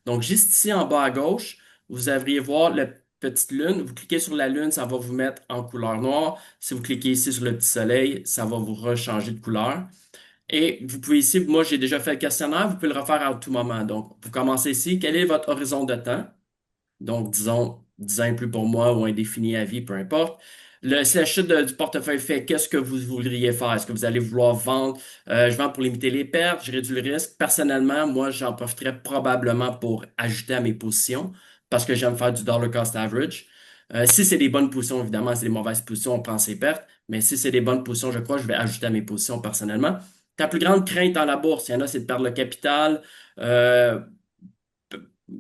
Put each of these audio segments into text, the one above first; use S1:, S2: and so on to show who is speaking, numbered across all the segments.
S1: Donc, juste ici en bas à gauche, vous devriez voir la petite lune. Vous cliquez sur la lune, ça va vous mettre en couleur noire. Si vous cliquez ici sur le petit soleil, ça va vous rechanger de couleur. Et vous pouvez ici, moi j'ai déjà fait le questionnaire, vous pouvez le refaire à tout moment. Donc, vous commencez ici, quel est votre horizon de temps? Donc, disons, 10 ans et plus pour moi ou indéfini à vie, peu importe. Si la chute du portefeuille fait, qu'est-ce que vous voudriez faire? Est-ce que vous allez vouloir vendre? Je vends pour limiter les pertes, je réduis le risque. Personnellement, moi, j'en profiterais probablement pour ajouter à mes positions parce que j'aime faire du dollar cost average. Si c'est des bonnes positions, évidemment, si c'est des mauvaises positions, on prend ses pertes. Mais si c'est des bonnes positions, je crois, je vais ajouter à mes positions personnellement. Ta plus grande crainte dans la bourse, il y en a, c'est de perdre le capital. Euh,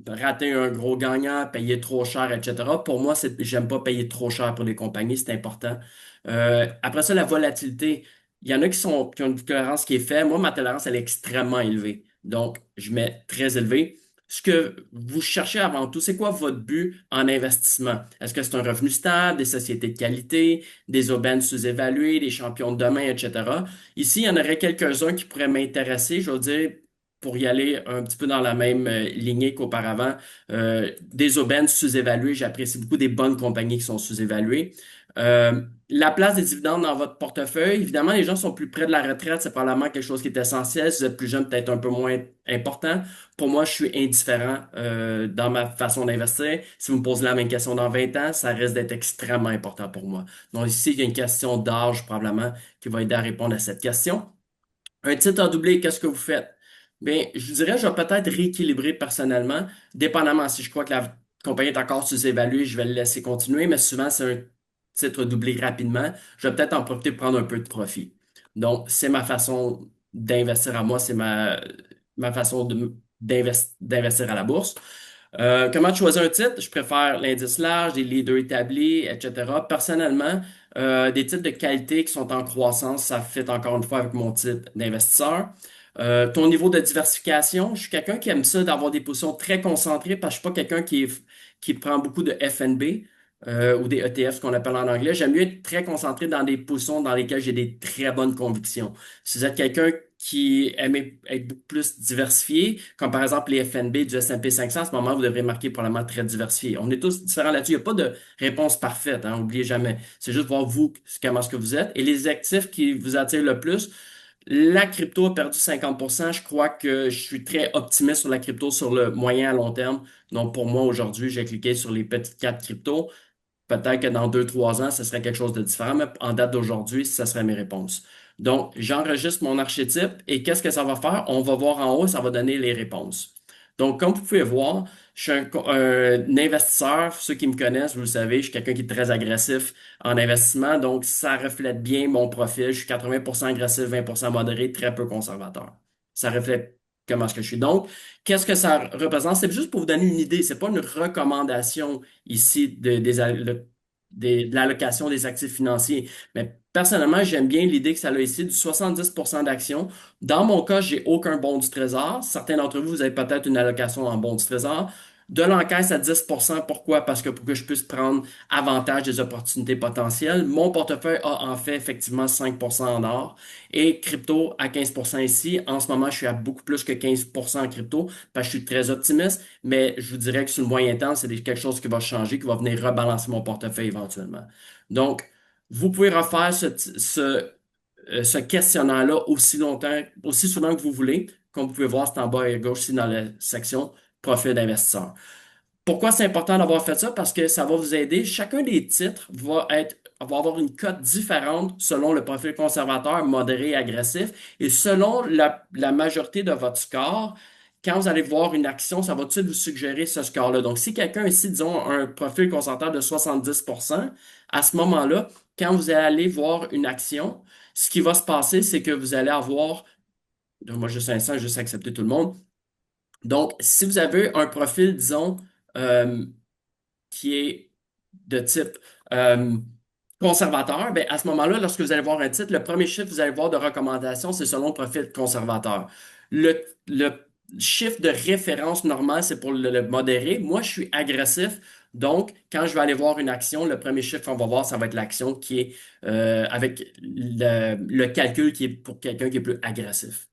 S1: Rater un gros gagnant, payer trop cher, etc. Pour moi, j'aime pas payer trop cher pour les compagnies, c'est important. Après ça, la volatilité. Il y en a qui ont une tolérance qui est faible. Moi, ma tolérance, elle est extrêmement élevée. Donc, je mets très élevé. Ce que vous cherchez avant tout, c'est quoi votre but en investissement? Est-ce que c'est un revenu stable, des sociétés de qualité, des aubaines sous-évaluées, des champions de demain, etc. Ici, il y en aurait quelques-uns qui pourraient m'intéresser. Je veux dire, pour y aller un petit peu dans la même lignée qu'auparavant, des aubaines sous-évaluées. J'apprécie beaucoup des bonnes compagnies qui sont sous-évaluées. La place des dividendes dans votre portefeuille, évidemment, les gens sont plus près de la retraite, c'est probablement quelque chose qui est essentiel. Si vous êtes plus jeune, peut-être un peu moins important. Pour moi, je suis indifférent dans ma façon d'investir. Si vous me posez la même question dans 20 ans, ça risque d'être extrêmement important pour moi. Donc ici, il y a une question d'âge probablement qui va aider à répondre à cette question. Un titre à doubler, qu'est-ce que vous faites? Bien, je vous dirais, je vais peut-être rééquilibrer personnellement, dépendamment si je crois que la compagnie est encore sous-évaluée, je vais le laisser continuer, mais souvent, c'est un titre doublé rapidement. Je vais peut-être en profiter pour prendre un peu de profit. Donc, c'est ma façon d'investir à moi, c'est ma façon d'investir à la bourse. Comment choisir un titre? Je préfère l'indice large, les leaders établis, etc. Personnellement, des titres de qualité qui sont en croissance, ça fait encore une fois avec mon titre d'investisseur. Ton niveau de diversification, je suis quelqu'un qui aime ça d'avoir des positions très concentrées parce que je suis pas quelqu'un qui prend beaucoup de FNB ou des ETF, ce qu'on appelle en anglais. J'aime mieux être très concentré dans des positions dans lesquelles j'ai des très bonnes convictions. Si vous êtes quelqu'un qui aime être beaucoup plus diversifié, comme par exemple les FNB du S&P 500, à ce moment, vous devrez marquer probablement très diversifié. On est tous différents là-dessus. Il n'y a pas de réponse parfaite, hein, oubliez jamais. C'est juste voir vous, comment est-ce que vous êtes. Et les actifs qui vous attirent le plus, la crypto a perdu 50%. Je crois que je suis très optimiste sur la crypto sur le moyen à long terme. Donc, pour moi, aujourd'hui, j'ai cliqué sur les petites quatre cryptos. Peut-être que dans 2, 3 ans, ce serait quelque chose de différent, mais en date d'aujourd'hui, ça serait mes réponses. Donc, j'enregistre mon archétype et qu'est-ce que ça va faire? On va voir en haut, ça va donner les réponses. Donc, comme vous pouvez voir, je suis un investisseur. Ceux qui me connaissent, vous le savez, je suis quelqu'un qui est très agressif en investissement. Donc, ça reflète bien mon profil. Je suis 80% agressif, 20% modéré, très peu conservateur. Ça reflète comment est-ce que je suis. Donc, qu'est-ce que ça représente? C'est juste pour vous donner une idée. C'est pas une recommandation ici de l'allocation des actifs financiers. Mais personnellement, j'aime bien l'idée que ça a ici du 70% d'actions. Dans mon cas, j'ai aucun bon du trésor. Certains d'entre vous, vous avez peut-être une allocation en bon du trésor. De l'encaisse à 10%, pourquoi? Parce que pour que je puisse prendre avantage des opportunités potentielles, mon portefeuille a en fait effectivement 5% en or et crypto à 15% ici. En ce moment, je suis à beaucoup plus que 15% en crypto parce que je suis très optimiste, mais je vous dirais que sur le moyen terme, c'est quelque chose qui va changer, qui va venir rebalancer mon portefeuille éventuellement. Donc, vous pouvez refaire ce questionnaire-là aussi longtemps, aussi souvent que vous voulez. Comme vous pouvez voir, c'est en bas à gauche ici dans la section profil d'investisseur. Pourquoi c'est important d'avoir fait ça? Parce que ça va vous aider. Chacun des titres va avoir une cote différente selon le profil conservateur, modéré et agressif. Et selon la majorité de votre score, quand vous allez voir une action, ça va tout de suite vous suggérer ce score-là. Donc, si quelqu'un ici, disons, a un profil conservateur de 70%, à ce moment-là, quand vous allez voir une action, ce qui va se passer, c'est que vous allez avoir, moi juste un instant, juste accepter tout le monde. Donc, si vous avez un profil, disons, euh, qui est de type euh, conservateur, ben, à ce moment-là, lorsque vous allez voir un titre, le premier chiffre que vous allez voir de recommandation, c'est selon le profil conservateur. Le chiffre de référence normal, c'est pour le modéré. Moi, je suis agressif. Donc, quand je vais aller voir une action, le premier chiffre qu'on va voir, ça va être l'action qui est avec le calcul qui est pour quelqu'un qui est plus agressif.